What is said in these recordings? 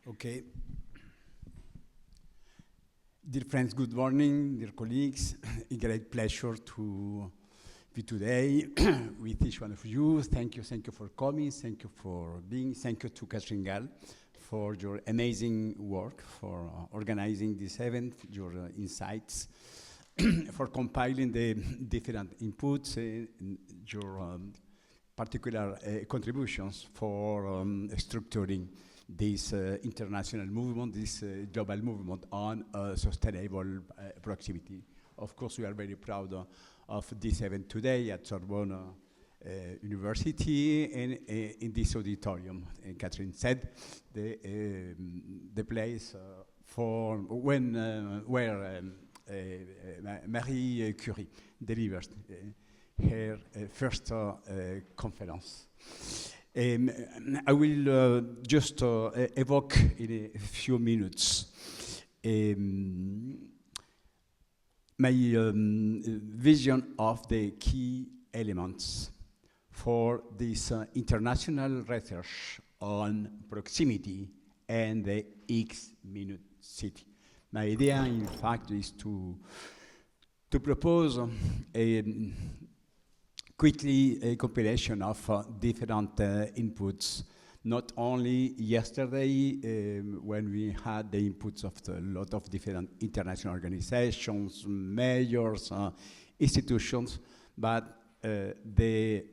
Okay. Dear friends, good morning, dear colleagues. A great pleasure to be today with each one of you. Thank you for coming. Thank you for being. Thank you to Catherine Gall for your amazing work, for organizing this event, your insights, for compiling the different inputs, your particular contributions for structuring this international movement, this global movement on sustainable proximity. Of course, we are very proud of this event today at Sorbonne University and in this auditorium. Catherine said the place for when where Marie Curie delivered her first conference. I will just evoke in a few minutes my vision of the key elements for this international research on proximity and the X-minute city. My idea, in fact, is to propose quickly a compilation of different inputs, not only yesterday when we had the inputs of a lot of different international organizations, majors, institutions, but the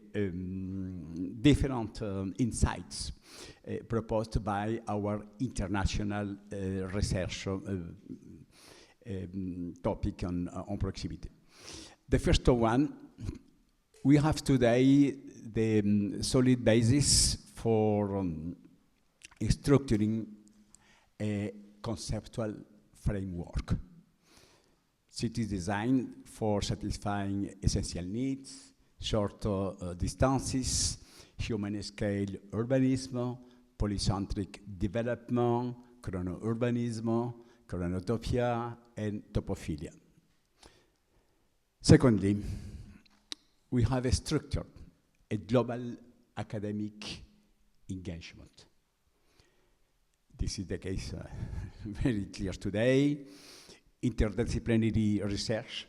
different insights proposed by our international research topic on proximity. The first one, we have today the solid basis for structuring a conceptual framework. Cities designed for satisfying essential needs, short distances, human-scale urbanism, polycentric development, chrono-urbanism, chronotopia, and topophilia. Secondly, we have a structure, a global academic engagement. This is the case very clear today. Interdisciplinary research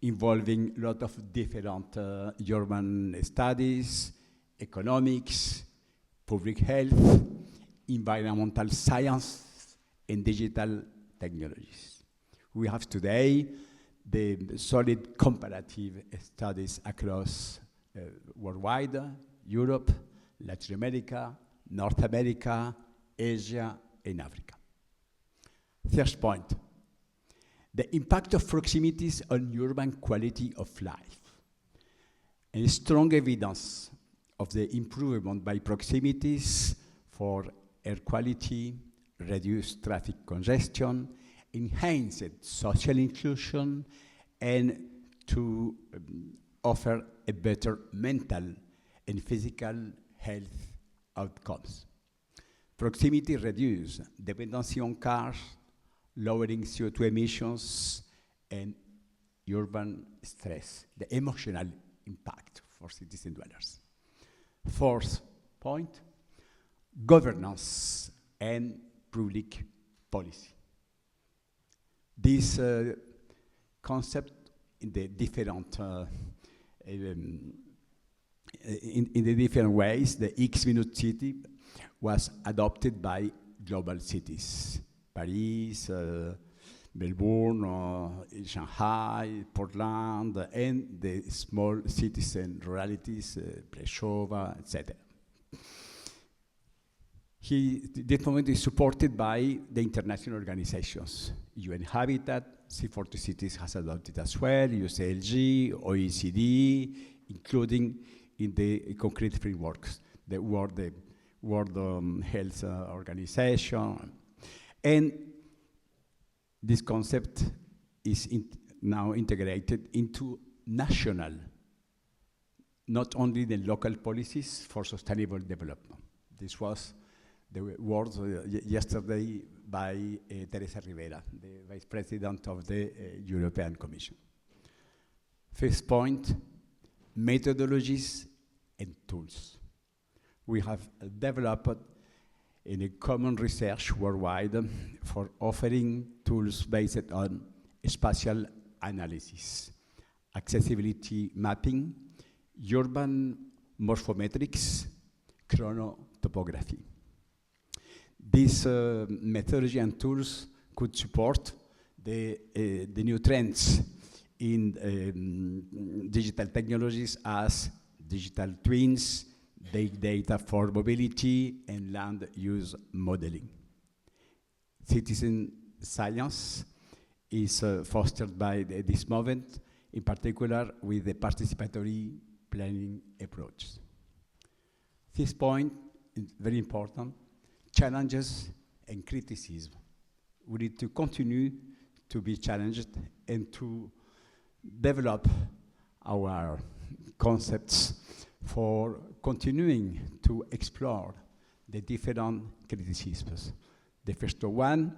involving a lot of different urban studies, economics, public health, environmental science, and digital technologies. We have today the solid comparative studies across worldwide, Europe, Latin America, North America, Asia, and Africa. First point, the impact of proximities on urban quality of life. And strong evidence of the improvement by proximities for air quality, reduced traffic congestion, enhanced social inclusion, and to offer a better mental and physical health outcomes. Proximity reduces dependency on cars, lowering CO2 emissions, and urban stress, the emotional impact for citizen dwellers. Fourth point, governance and public policy. This concept in the different in the different ways, the X-minute city was adopted by global cities, Paris, Melbourne, Shanghai, Portland, and the small cities and ruralities, Prešova, etc. This movement is supported by the international organizations. UN Habitat, C40 Cities has adopted as well, UCLG, OECD, including in the concrete frameworks, the World Health Organization. And this concept is now integrated into national, not only the local policies for sustainable development. This was the words yesterday by Teresa Rivera, the Vice President of the European Commission. First point, methodologies and tools. We have developed in a common research worldwide for offering tools based on spatial analysis, accessibility mapping, urban morphometrics, chronotopography. These methodology and tools could support the new trends in digital technologies as digital twins, big data for mobility, and land use modeling. Citizen science is fostered by this movement, in particular with the participatory planning approach. This point is very important. Challenges and criticism. We need to continue to be challenged and to develop our concepts for continuing to explore the different criticisms. The first one,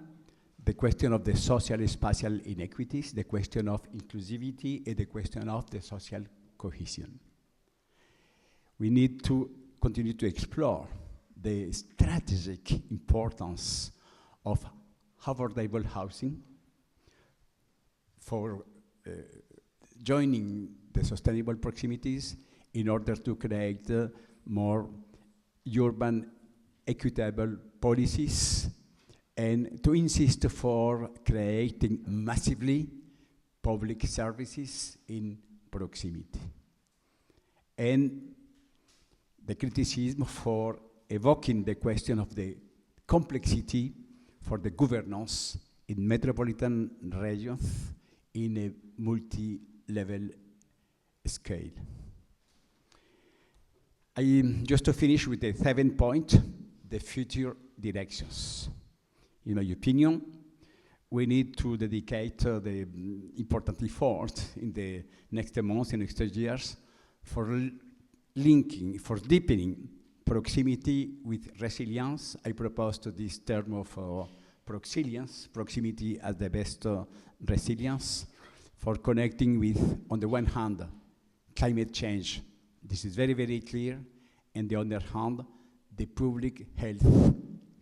the question of the social spatial inequities, the question of inclusivity, and the question of the social cohesion. We need to continue to explore the strategic importance of affordable housing for joining the sustainable proximities in order to create more urban equitable policies and to insist for creating massively public services in proximity. And the criticism for evoking the question of the complexity for the governance in metropolitan regions in a multi-level scale. Just to finish with the 7th point, the future directions. In my opinion, we need to dedicate the important effort in the next months and next years for linking, for deepening proximity with resilience. I proposed this term of proximity as the best resilience, for connecting with, on the one hand, climate change. This is very, very clear. And on the other hand, the public health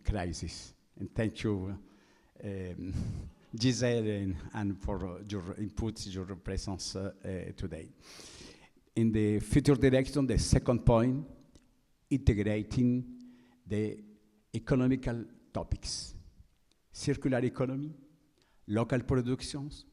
crisis. And thank you, Giselle, and for your inputs, your presence today. In the future direction, the 2nd point, integrating the economical topics. Circular economy, local productions,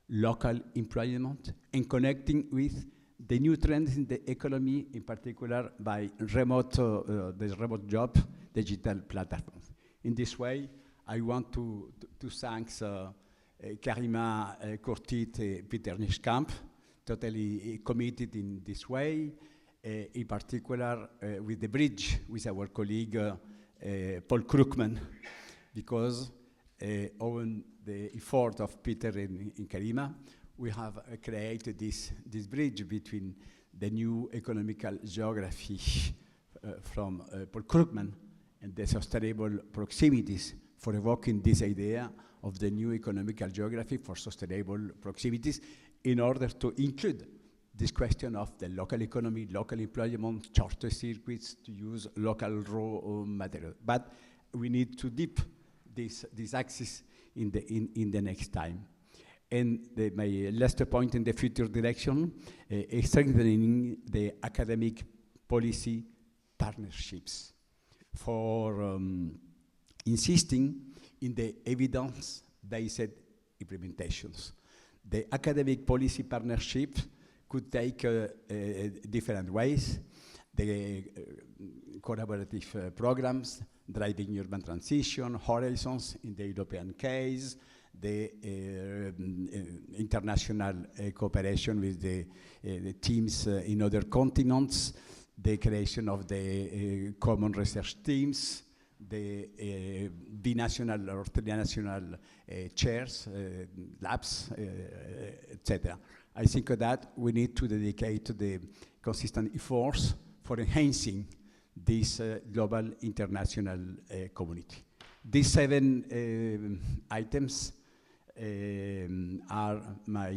local employment, and connecting with the new trends in the economy, in particular by the remote job, digital platforms. In this way, I want to thank Karima Kurtit, Peter Nischkamp, totally committed in this way, in particular with the bridge with our colleague Paul Krugman, because on the effort of Peter and Karima, we have created this bridge between the new economical geography from Paul Krugman and the sustainable proximities, for evoking this idea of the new economical geography for sustainable proximities in order to include this question of the local economy, local employment, charter circuits, to use local raw material. But we need to deep this axis in the next time. And my last point in the future direction is strengthening the academic policy partnerships for insisting in the evidence-based implementations. The academic policy partnership could take different ways. The collaborative programs driving urban transition, horizons in the European case, the international cooperation with the teams in other continents, the creation of the common research teams, the binational or trinational chairs, labs, etc. I think that we need to dedicate the consistent efforts for enhancing this global international community. These 7 items are my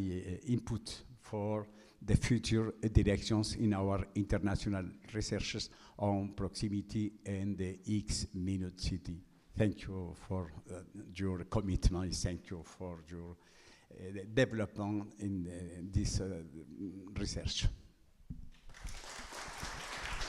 input for the future directions in our international researches on proximity and the X-minute city. Thank you for your commitment. Thank you for your development in this research.